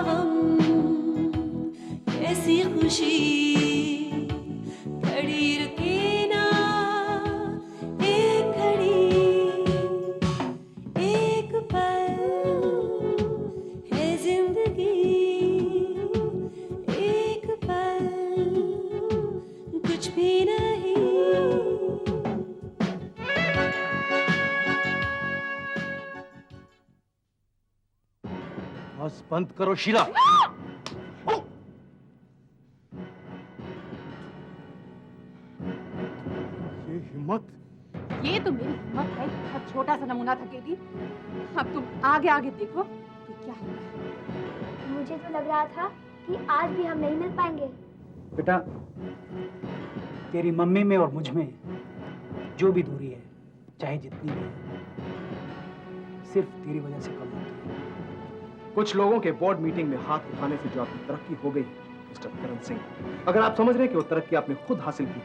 गम, कैसी खुशी खड़ी रुके ना एक घड़ी, एक पल है जिंदगी, एक पल कुछ भी नहीं। बस बंद करो शीला। ये हिम्मत, ये तो मेरी हिम्मत है। बहुत छोटा सा नमूना था केटी। अब तुम आगे आगे देखो कि क्या होता है। मुझे तो लग रहा था कि आज भी हम नहीं मिल पाएंगे। बेटा, तेरी मम्मी में और मुझ में जो भी दूरी है, चाहे जितनी भी है, सिर्फ तेरी वजह से कम होती है। कुछ लोगों के बोर्ड मीटिंग में हाथ उठाने से जो आपकी तरक्की हो गई मिस्टर करण सिंह, अगर आप समझ रहे हैं कि वो तरक्की आपने खुद हासिल की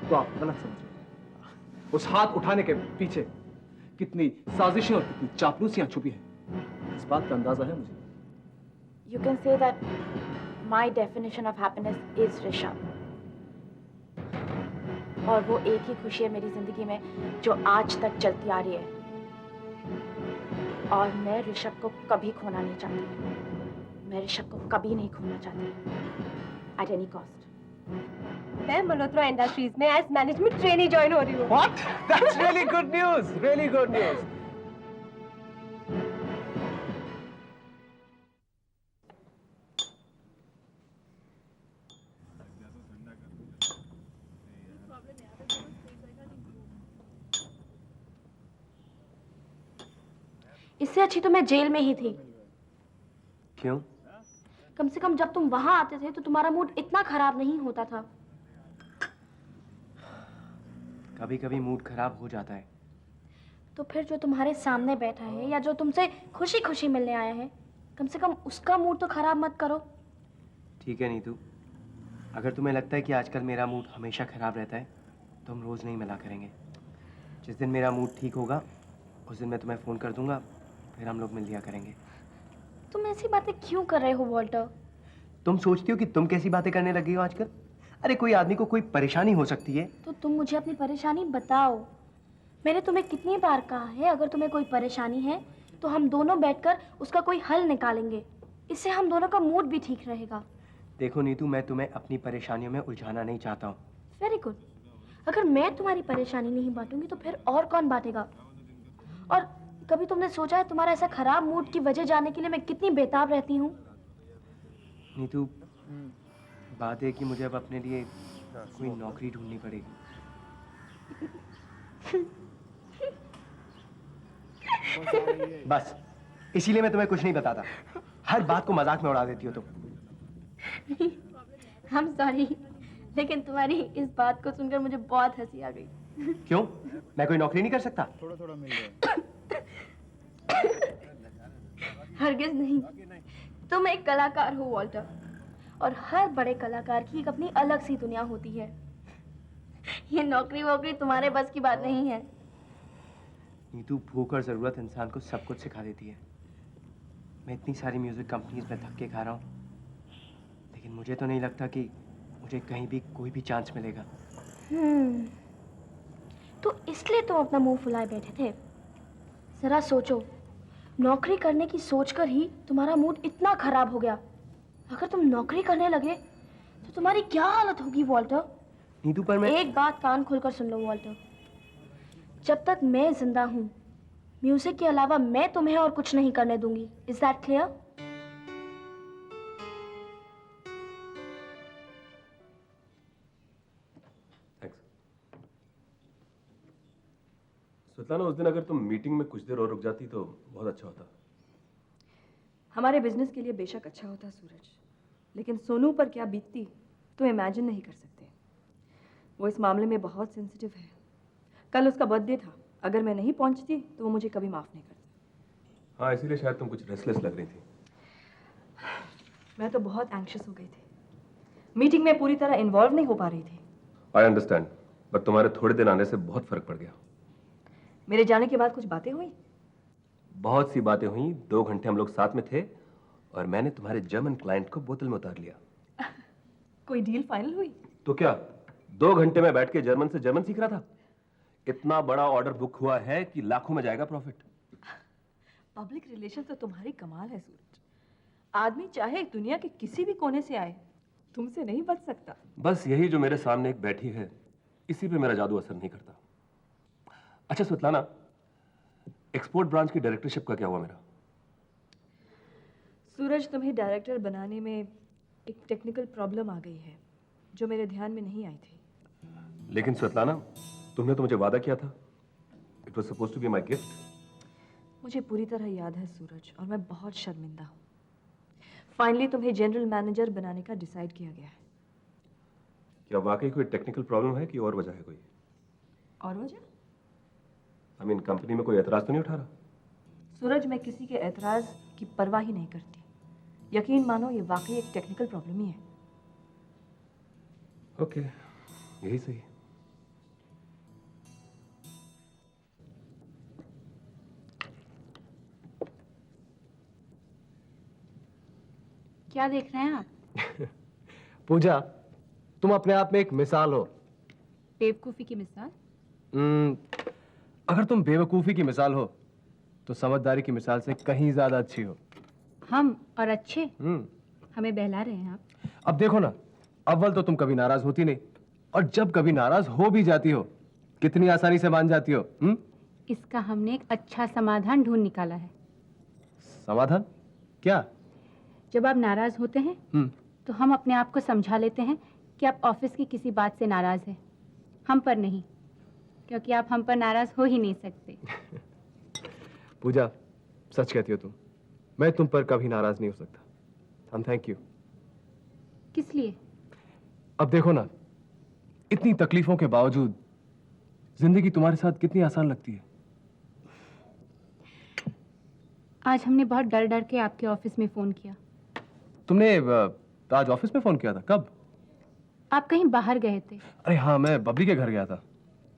तो आप गलत समझ रहे हैं। उस हाथ उठाने के पीछे कितनी साजिशें और कितनी चापलूसियां छुपी हैं, इस बात का अंदाजा है मुझे। You can say that my definition of happiness is Rishabh, और वो एक ही खुशी है मेरी जिंदगी में जो आज तक चलती आ रही है, और मैं ऋषभ को कभी खोना नहीं चाहती। मैं ऋषभ को कभी नहीं खोना चाहती at any cost। मैं मल्होत्रा इंडस्ट्रीज में एज मैनेजमेंट ट्रेनी ज्वाइन हो रही हूँ। What? That's really good news. Really good news. इससे अच्छी तो मैं जेल में ही थी। क्यों? कम से कम जब तुम वहां आते थे तो तुम्हारा मूड इतना खराब नहीं होता था। कभी कभी मूड खराब हो जाता है। तो फिर जो तुम्हारे सामने बैठा है या जो तुमसे खुशी खुशी मिलने आया है, कम से कम उसका मूड तो खराब मत करो। ठीक है नीतू, अगर तुम्हें लगता है कि आजकल मेरा मूड हमेशा खराब रहता है तो हम रोज़ नहीं मिला करेंगे। जिस दिन मेरा मूड ठीक होगा उस दिन मैं तुम्हें फ़ोन कर दूंगा, फिर हम लोग मिल लिया करेंगे। तुम ऐसी बातें क्यों कर रहे हो वॉल्टर? तुम सोचती हो कि तुम कैसी बातें करने लगी हो आजकल? अरे कोई आदमी को कोई परेशानी हो सकती है तो तुम मुझे अपनी परेशानी बताओ। मैंने तुम्हें कितनी बार कहा है, अगर तुम्हें कोई परेशानी है तो हम दोनों बैठकर उसका कोई हल निकालेंगे। इससे हम दोनों का मूड भी ठीक रहेगा। देखो नीतू, मैं तुम्हें अपनी परेशानियों में उलझाना नहीं चाहता हूँ। Very good. अगर मैं तुम्हारी परेशानी नहीं बांटूंगी तो फिर और कौन बांटेगा? और कभी तुमने सोचा है तुम्हारा ऐसा खराब मूड की वजह जानने के लिए मैं कितनी बेताब रहती हूँ? नीतू, बात है कि मुझे अब अपने लिए कोई नौकरी ढूंढनी पड़ेगी। बस इसीलिए मैं तुम्हें कुछ नहीं बताता। हर बात को मजाक में उड़ा देती हो तुम। I'm sorry, लेकिन तुम्हारी इस बात को सुनकर मुझे बहुत हंसी आ गई। क्यों? मैं कोई नौकरी नहीं कर सकता? थोड़ा थोड़ा मिल रहा है। हरगिज नहीं। तुम एक कलाकार हो वॉल्टर, और हर बड़े कलाकार की एक अपनी अलग सी दुनिया होती है। ये नौकरी वोकरी तुम्हारे बस की बात नहीं है। नीतू, भूख और जरूरत इंसान को सब कुछ सिखा देती है। मैं इतनी सारी म्यूजिक कंपनीज में धक्के खा रहा हूँ, लेकिन मुझे तो नहीं लगता कि मुझे कहीं भी कोई भी चांस मिलेगा। तो इसलिए तुम अपना मुंह फुलाए बैठे थे। जरा सोचो, नौकरी करने की सोचकर ही तुम्हारा मूड इतना खराब हो गया। अगर तुम नौकरी करने लगे तो तुम्हारी क्या हालत होगी वॉल्टर? नीतू, पर मैं एक बात कान खोलकर सुन लो वॉल्टर, जब तक मैं जिंदा हूँ म्यूजिक के अलावा मैं तुम्हें और कुछ नहीं करने दूंगी। Is that clear? सुल्ताना, उस दिन अगर तुम मीटिंग में कुछ देर और रुक जाती तो बहुत अच्छा होता। हमारे बिजनेस के लिए बेशक अच्छा होता सूरज, लेकिन सोनू पर क्या बीतती तुम इमेजिन नहीं कर सकते। वो इस मामले में बहुत सेंसिटिव है। कल उसका बर्थडे था, अगर मैं नहीं पहुंचती तो वो मुझे कभी माफ नहीं करता। हाँ, इसीलिए शायद तुम कुछ रेस्टलेस लग रही थी। मैं तो बहुत एंग्शियस हो गई थी, मीटिंग में पूरी तरह इन्वॉल्व नहीं हो पा रही थी। आई अंडरस्टैंड, बट तुम्हारे थोड़े दिन आने से बहुत फर्क पड़ गया। मेरे जाने के बाद कुछ बातें हुई? बहुत सी बातें हुई। 2 घंटे हम लोग साथ में थे और मैंने तुम्हारे जर्मन क्लाइंट को बोतल में उतार लिया। कोई डील फाइनल हुई? तो क्या 2 घंटे में बैठ के जर्मन से जर्मन सीख रहा था। इतना बड़ा ऑर्डर बुक हुआ है कि लाखों में जाएगा प्रॉफिट। पब्लिक रिलेशन तो तुम्हारी कमाल है सूरज। आदमी चाहे दुनिया के किसी भी कोने से आए, तुमसे नहीं बच सकता। बस यही जो मेरे सामने एक बैठी है, इसी पे मेरा जादू असर नहीं करता। अच्छा स्वेतलाना, एक्सपोर्ट ब्रांच की डायरेक्टरशिप का क्या हुआ मेरा? सूरज, तुम्हें डायरेक्टर बनाने में एक टेक्निकल प्रॉब्लम आ गई है जो मेरे ध्यान में नहीं आई थी। लेकिन स्वेतलाना, तुमने तो मुझे वादा किया था। It was supposed to be my gift. मुझे पूरी तरह याद है सूरज, और मैं बहुत शर्मिंदा हूँ। फाइनली तुम्हें जनरल मैनेजर बनाने का डिसाइड किया गया है। क्या वाकई कोई टेक्निकल प्रॉब्लम है कि और वजह है कोई? और वजह? आई मीन कंपनी में कोई एतराज तो नहीं उठा रहा? सूरज, मैं किसी के एतराज की परवाह ही नहीं करती। यकीन मानो ये वाकई एक टेक्निकल प्रॉब्लम ही है। ओके, यही सही। क्या देख रहे हैं आप? पूजा, तुम अपने आप में एक मिसाल हो। बेवकूफ़ी की मिसाल? अगर तुम बेवकूफ़ी की मिसाल हो तो समझदारी की मिसाल से कहीं ज्यादा अच्छी हो। हम और अच्छे? हमें बहला रहे हैं आप? अब देखो ना, अव्वल तो तुम कभी नाराज होती नहीं, और जब कभी नाराज हो भी जाती हो कितनी आसानी से मान जाती हो। इसका हमने एक अच्छा समाधान ढूंढ निकाला है। समाधान? क्या? जब आप नाराज होते हैं तो हम अपने आप को समझा लेते हैं कि आप ऑफिस की किसी बात से नाराज हैं, हम पर नहीं, क्योंकि आप हम पर नाराज हो ही नहीं सकते। पूजा, सच कहती हो तुम। मैं तुम पर कभी नाराज नहीं हो सकता। Thank you. किस लिए? अब देखो ना, इतनी तकलीफों के बावजूद जिंदगी तुम्हारे साथ कितनी आसान लगती है। आज हमने बहुत डर डर के आपके ऑफिस में फोन किया। तुमने आज ऑफिस में फोन किया था? कब? आप कहीं बाहर गए थे। अरे हाँ, मैं बबली के घर गया था।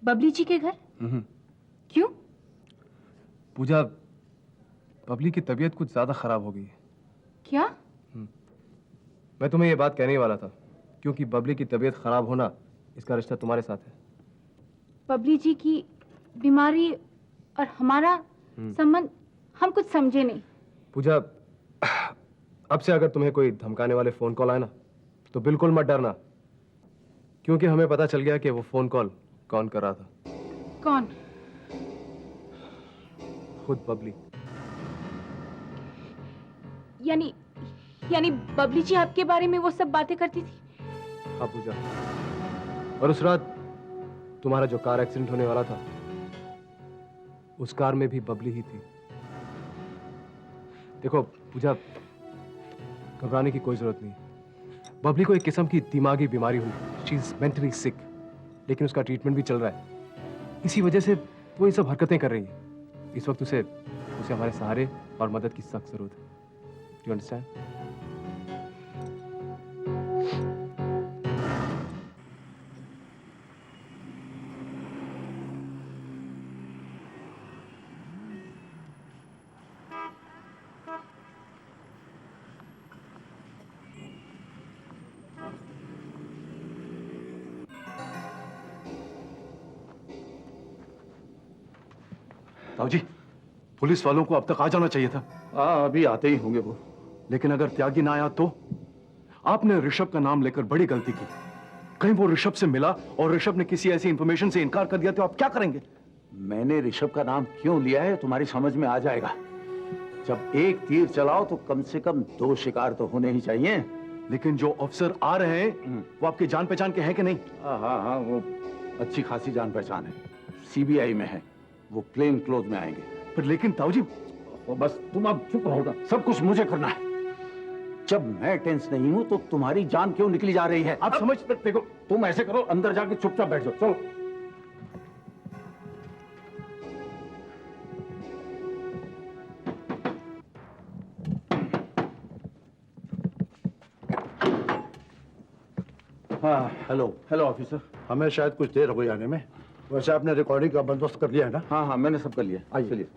बबली जी के घर? क्यों? पूजा, बबली की तबीयत कुछ ज्यादा खराब हो गई है। क्या? मैं तुम्हें ये बात कहने ही वाला था, क्योंकि बबली की तबीयत खराब होना इसका रिश्ता तुम्हारे साथ है। बबली जी की बीमारी और हमारा संबंध, हम कुछ समझे नहीं। पूजा, अब से अगर तुम्हें कोई धमकाने वाले फोन कॉल आए ना, तो बिल्कुल मत डरना, क्योंकि हमें पता चल गया कि वो फोन कॉल कौन कर रहा था। कौन? खुद बबली। यानी बबली जी आपके बारे में वो सब बातें करती थी? हाँ पूजा, और उस रात तुम्हारा जो कार एक्सीडेंट होने वाला था, उस कार में भी बबली ही थी। देखो पूजा, घबराने की कोई जरूरत नहीं। बबली को एक किस्म की दिमागी बीमारी हुई, शी इज मेंटली सिक, लेकिन उसका ट्रीटमेंट भी चल रहा है। इसी वजह से वो ये सब हरकतें कर रही है। इस वक्त उसे हमारे सहारे और मदद की सख्त जरूरत है। Do you understand? ताऊ जी, पुलिस वालों को अब तक आ जाना चाहिए था। हाँ, अभी आते ही होंगे वो। लेकिन अगर त्यागी ना आया तो? आपने ऋषभ का नाम लेकर बड़ी गलती की। कहीं वो ऋषभ से मिला और ऋषभ ने किसी ऐसी इंफॉर्मेशन से इनकार कर दिया तो आप क्या करेंगे? मैंने ऋषभ का नाम क्यों लिया है तुम्हारी समझ में आ जाएगा। जब एक तीर चलाओ तो कम से कम 2 शिकार तो होने ही चाहिए। लेकिन जो अफसर आ रहे हैं वो आपकी जान पहचान के हैं कि नहीं? हाँ, वो अच्छी खासी जान पहचान है, सीबीआई में है, वो प्लेन क्लोथ में आएंगे। पर लेकिन ताऊ जी, बस तुम अब चुप रहोगा, सब कुछ मुझे करना है। जब मैं टेंस नहीं हूं तो तुम्हारी जान क्यों निकली जा रही है? आप समझ सकते हो? तुम ऐसे करो, अंदर जाके चुपचाप बैठ जाओ। चलो। हाँ, हेलो ऑफिसर। हमें शायद कुछ देर हो गई आने में। वैसे आपने रिकॉर्डिंग का बंदोबस्त कर लिया है ना? हाँ, मैंने सब कर लिया। आइए। चलिए।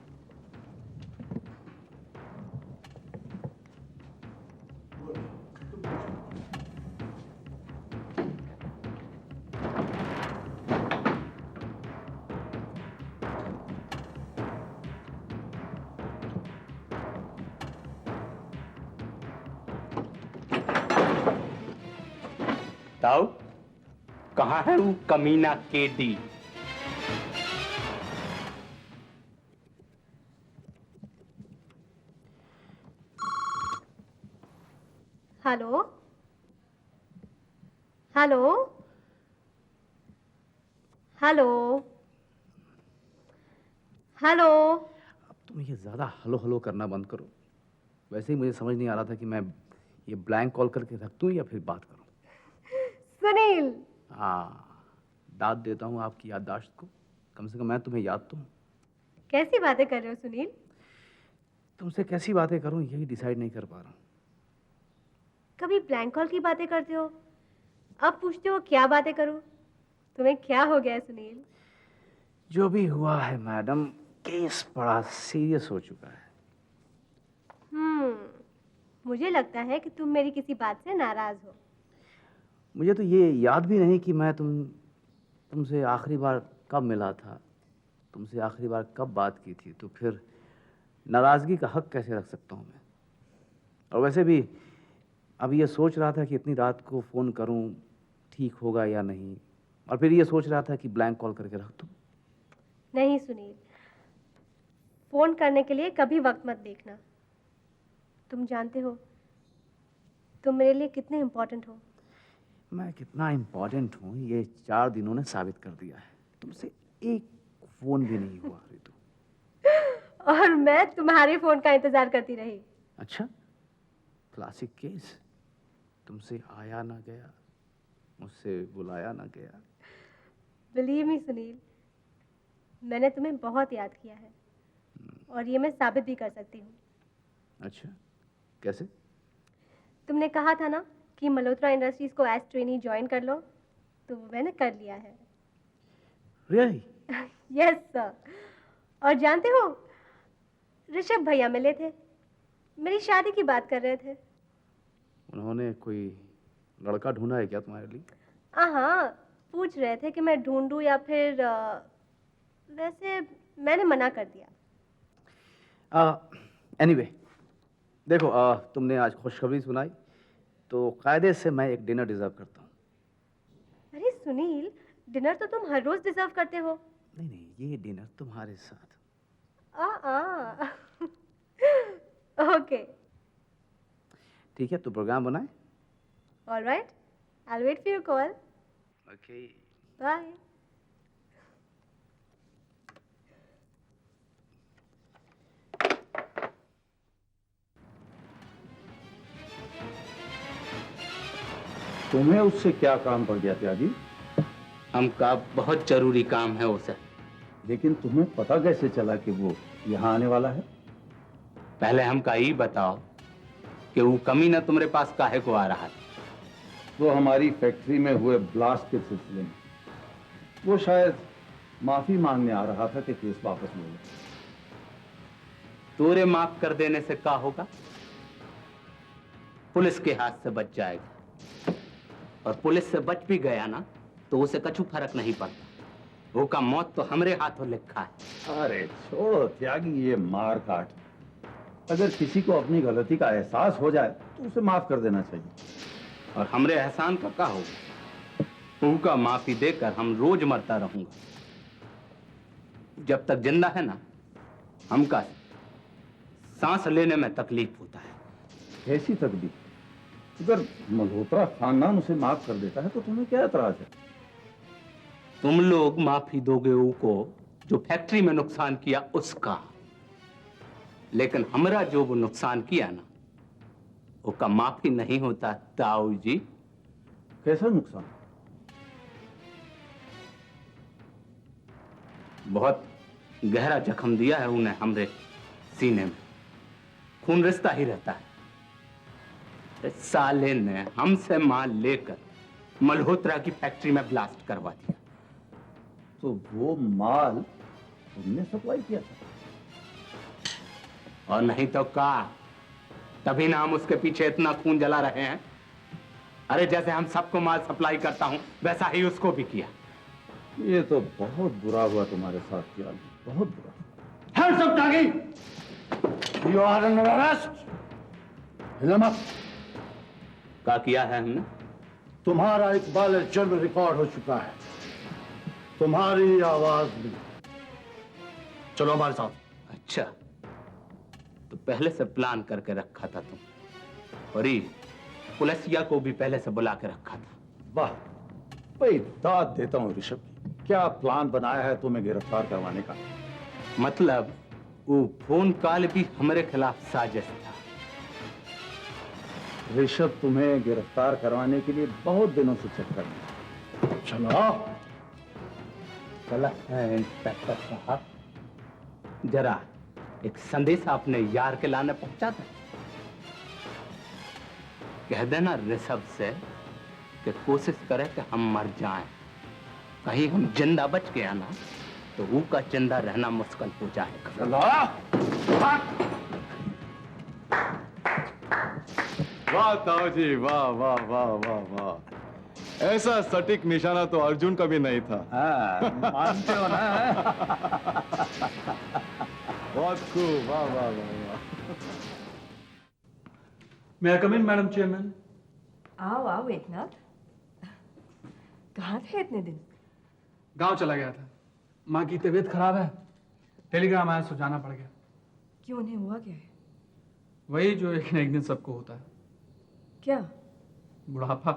ताऊ, कहाँ है वो कमीना KD? Hello hello hello hello. अब तुम ये ज्यादा हलो हलो करना बंद करो। वैसे ही मुझे समझ नहीं आ रहा था कि मैं ये ब्लैंक कॉल करके रख दूं या फिर बात करूं। सुनील, हाँ, दाद देता हूँ आपकी याददाश्त को। कम से कम मैं तुम्हें याद तो हूँ। कैसी बातें कर रहे हो सुनील? तुमसे कैसी बातें करूं यही डिसाइड नहीं कर पा रहा हूँ। कभी ब्लैंक कॉल की बातें करते हो, अब पूछते हो क्या बातें करूं? तुम्हें क्या हो गया है सुनील? जो भी हुआ है मैडम, केस बड़ा सीरियस हो चुका है। मुझे लगता है कि तुम मेरी किसी बात से नाराज हो। मुझे तो ये याद भी नहीं कि मैं तुमसे आखिरी बार कब मिला था, तुमसे आखिरी बार कब बात की थी, तो फिर नाराज़गी का हक कैसे रख सकता हूँ मैं? और वैसे भी अभी ये सोच रहा था कि इतनी रात को फ़ोन करूँ ठीक होगा या नहीं, और फिर ये सोच रहा था कि ब्लैंक कॉल करके रख दूँ। नहीं सुनील, फोन करने के लिए कभी वक्त मत देखना। तुम जानते हो तुम मेरे लिए कितने इम्पोर्टेंट हो। मैं कितना इम्पोर्टेंट हूँ ये 4 दिनों ने साबित कर दिया है। तुमसे एक फ़ोन भी नहीं हुआ रितु। और मैं तुम्हारे फोन का इंतजार करती रही। अच्छा, क्लासिक केस। तुमसे आया ना गया, मुझसे बुलाया ना गया। बिलीव मी सुनील, मैंने तुम्हें बहुत याद किया है और ये मैं साबित भी कर सकती हूँ। अच्छा, कैसे? तुमने कहा था ना कि मल्होत्रा इंडस्ट्रीज को एज ट्रेनी ज्वाइन कर लो, तो वो मैंने कर लिया है। Really? Yes sir. और जानते हो, ऋषभ भैया मिले थे, मेरी शादी की बात कर रहे थे। उन्होंने कोई लड़का ढूंढा है क्या तुम्हारे लिए? हाँ, पूछ रहे थे कि मैं ढूंढूं या फिर वैसे मैंने मना कर दिया। एनीवे, देखो, तुमने आज खुशखबरी सुनाई, तो कायदे से मैं एक डिनर डिजर्व करता हूँ। अरे सुनील, डिनर तो तुम हर रोज डिजर्व करते हो। नहीं नहीं, ये डिनर तुम्हारे साथ। ओके, ठीक है, तो प्रोग्राम बनाए। Alright, I will wait for your call. Okay, bye. तुम्हें उससे क्या काम पड़ गया त्यागी? हमका बहुत जरूरी काम है उसे। लेकिन तुम्हें पता कैसे चला कि वो यहाँ आने वाला है? पहले हमका ये बताओ कि वो कमीना तुम्हारे पास काहे को आ रहा है? वो हमारी फैक्ट्री में हुए ब्लास्ट के सिलसिले में। वो शायद माफी मांगने आ रहा था कि केस वापस ले लो। तोरे माफ कर देने से क्या होगा? पुलिस के हाथ से बच जाएगा, और पुलिस से बच भी गया ना तो उसे कछु फर्क नहीं पड़ता। वो का मौत तो हमरे हाथों लिखा है। अरे छोड़ो त्यागी ये मार काट। अगर किसी को अपनी गलती का एहसास हो जाए तो उसे माफ कर देना चाहिए। और हमरे एहसान का क्या होगा? वो का माफी देकर हम रोज मरता रहूंगा। जब तक जिंदा है ना, हमका सांस लेने में तकलीफ होता है। ऐसी तकलीफ? अगर मल्होत्रा खानदान उसे माफ कर देता है तो तुम्हें क्या एतराज है? तुम लोग माफी दोगे उनको जो फैक्ट्री में नुकसान किया उसका, लेकिन हमरा जो वो नुकसान किया ना उसका माफी नहीं होता ताऊ जी। कैसा नुकसान? बहुत गहरा जख्म दिया है उन्हें हमरे सीने में, खून रिश्ता ही रहता है। इस साले ने हमसे माल लेकर मल्होत्रा की फैक्ट्री में ब्लास्ट करवा दिया। तो वो माल तुमने सप्लाई किया था? और नहीं तो का, तभी ना हम उसके पीछे इतना खून जला रहे हैं। अरे जैसे हम सबको माल सप्लाई करता हूं वैसा ही उसको भी किया। ये तो बहुत बुरा हुआ तुम्हारे साथ किया, बहुत बुरा। Hands up, Tagi! You are under arrest. हिला मत। क्या किया है हमने? तुम्हारा इकबाल जन्म रिकॉर्ड हो चुका है, तुम्हारी आवाज भी। चलो हमारे साथ। अच्छा, तो पहले से प्लान करके रखा था तुम, और ये पुलिसिया को भी पहले से बुला के रखा था। वाह भाई, दाद देता हूँ ऋषभ की। क्या प्लान बनाया है तुम्हें गिरफ्तार करवाने का? मतलब वो फोन कॉल भी हमारे खिलाफ साजिश था। ऋषभ तुम्हें गिरफ्तार करवाने के लिए बहुत दिनों से चक्कर में। चलो चला इंस्पेक्टर साहब, जरा एक संदेश अपने यार के लाने पहुंचा दे। कह देना ऋषभ से कि कोशिश करे कि हम मर जाएं। कहीं हम जिंदा बच गया ना तो वो का जिंदा रहना मुश्किल हो जाएगा। वाह ताऊ जी, वाह वाह वाह वाह वाह, ऐसा सटीक निशाना तो अर्जुन का भी नहीं था। मानते हो ना? बहुत खूब, वाह वाह वाह वाह। May I come in, Madam Chairman? आओ आओ एकनाथ, कहाँ थे इतने दिन? गांव चला गया था। माँ की तबीयत खराब है, टेलीग्राम आया, सो जाना पड़ गया। क्यों, उन्हें हुआ क्या है? वही जो एक न एक दिन सबको होता है, क्या? बुढ़ापा।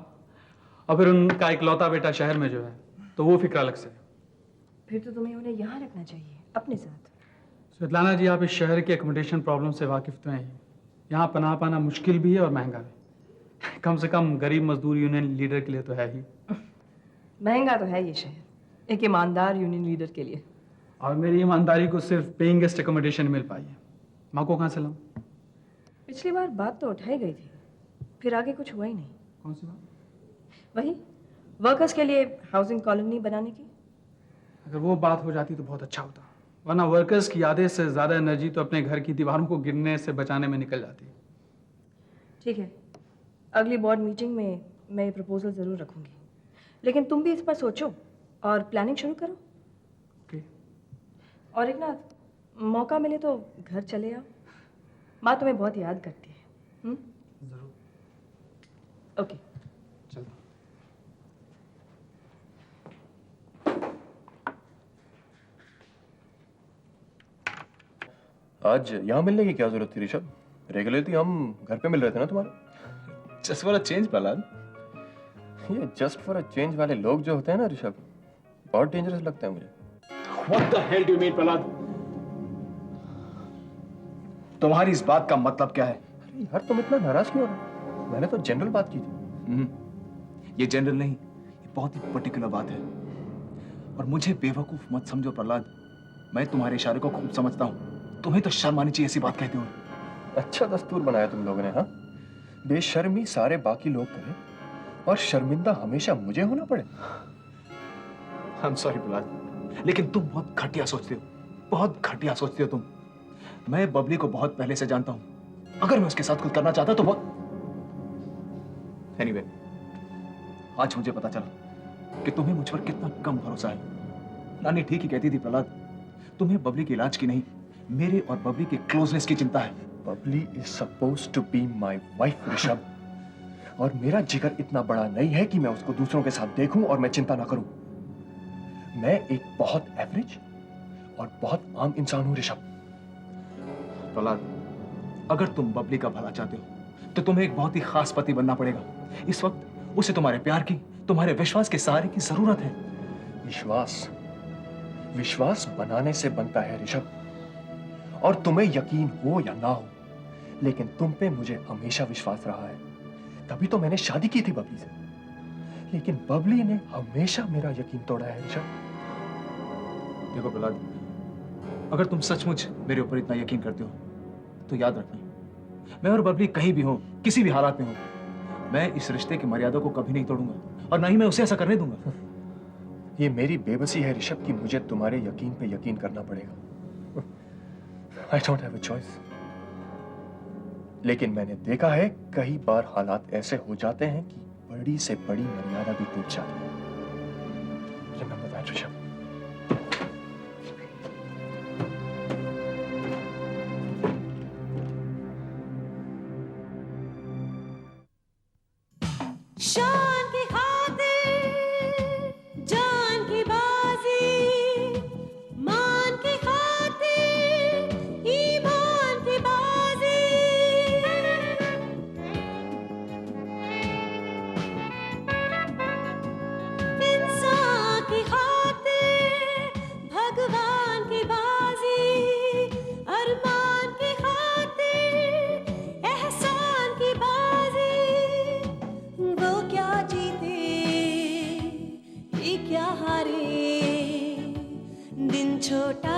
और फिर उनका इकलौता बेटा शहर में जो है, तो वो फिक्र अलग से। फिर तो तुम्हें उन्हें यहाँ रखना चाहिए अपने साथ। स्वेतलाना जी, आप इस शहर के एकोमोडेशन प्रॉब्लम से वाकिफ तो हैं ही। यहाँ पनाह पाना मुश्किल भी है और महंगा भी। कम से कम गरीब मजदूर यूनियन लीडर के लिए तो है ही। महंगा तो है ये शहर, एक ईमानदार यूनियन लीडर के लिए। और मेरी ईमानदारी को सिर्फ पेइंग गेस्ट एकोमोडेशन मिल पाई है। माँ को कहाँ से लाऊं? पिछली बार बात तो उठाई गई थी, फिर आगे कुछ हुआ ही नहीं। कौन सी बात? वही वर्कर्स के लिए हाउसिंग कॉलोनी बनाने की। अगर वो बात हो जाती तो बहुत अच्छा होता, वरना वर्कर्स की यादें से ज़्यादा एनर्जी तो अपने घर की दीवारों को गिरने से बचाने में निकल जाती है। ठीक है, अगली बोर्ड मीटिंग में मैं ये प्रपोजल ज़रूर रखूंगी, लेकिन तुम भी इस पर सोचो और प्लानिंग शुरू करो। ओके। और एक ना, मौका मिले तो घर चले आओ, माँ तुम्हें बहुत याद करती है। जरूर। ओके, चलो। आज यहाँ मिलने की क्या जरूरत थी ऋषभ? रेगुलरली हम घर पे मिल रहे थे ना तुम्हारे। Just for a change Prahlad. ये जस्ट फॉर अ चेंज वाले लोग जो होते हैं ना ऋषभ, बहुत डेंजरस लगता है मुझे। What the hell do you mean, Prahlad? तुम्हारी इस बात का मतलब क्या है? अरे यार, तुम इतना नाराज क्यों हो रहे हो? मैंने तो जनरल बात की थी। ये जनरल नहीं, ये बहुत ही पर्टिकुलर बात है। और मुझे बेवकूफ मत समझो प्रहलाद, मैं तुम्हारे इशारे को खूब समझता हूँ। तुम्हें तो शर्म आनी चाहिए ऐसी बात कहते हुए। अच्छा दस्तूर बनाया तुम लोगों ने, हाँ? बेशर्मी सारे बाकी लोग करें और शर्मिंदा हमेशा मुझे होना पड़े। I'm sorry प्रहलाद, लेकिन तुम बहुत घटिया सोचते हो, बहुत घटिया सोचते हो तुम। मैं बबली को बहुत पहले से जानता हूं। अगर मैं उसके साथ कुछ करना चाहता तो बहुत। Anyway, आज मुझे पता चला कि तुम्हें मुझ पर कितना कम भरोसा है। नानी ठीक ही कहती थी प्रहलाद, तुम्हें बबली के इलाज की नहीं, मेरे और बबली के क्लोजनेस की चिंता है। Babli is supposed to be my wife Rishabh, और मेरा जिगर इतना बड़ा नहीं है कि मैं उसको दूसरों के साथ देखूं और मैं चिंता ना करूं। मैं एक बहुत एवरेज और बहुत आम इंसान हूं ऋषभ। प्रहलाद, अगर तुम बबली का भला चाहते हो तो तुम्हें एक बहुत ही खास पति बनना पड़ेगा। इस वक्त उसे तुम्हारे प्यार की, तुम्हारे विश्वास के सहारे की जरूरत है। विश्वास विश्वास बनाने से बनता है ऋषभ, और तुम्हें यकीन हो या ना हो, लेकिन तुम पे मुझे हमेशा विश्वास रहा है। तभी तो मैंने शादी की थी बबली से, लेकिन बबली ने हमेशा मेरा यकीन तोड़ा है ऋषभ। देखो प्रहलाद, अगर तुम सचमुच मेरे ऊपर इतना यकीन करते हो तो याद रखना, मैं और बबली कहीं भी हो, किसी भी हालात में हो, मैं इस रिश्ते की मर्यादा को कभी नहीं तोड़ूंगा और ना ही मैं उसे ऐसा करने दूंगा। ये मेरी बेबसी है ऋषभ कि मुझे तुम्हारे यकीन पे यकीन करना पड़ेगा। I don't have a choice. लेकिन मैंने देखा है कई बार हालात ऐसे हो जाते हैं कि बड़ी से बड़ी मर्यादा भी टूट जाती है। Remember that, Rishabh. शान की छोटा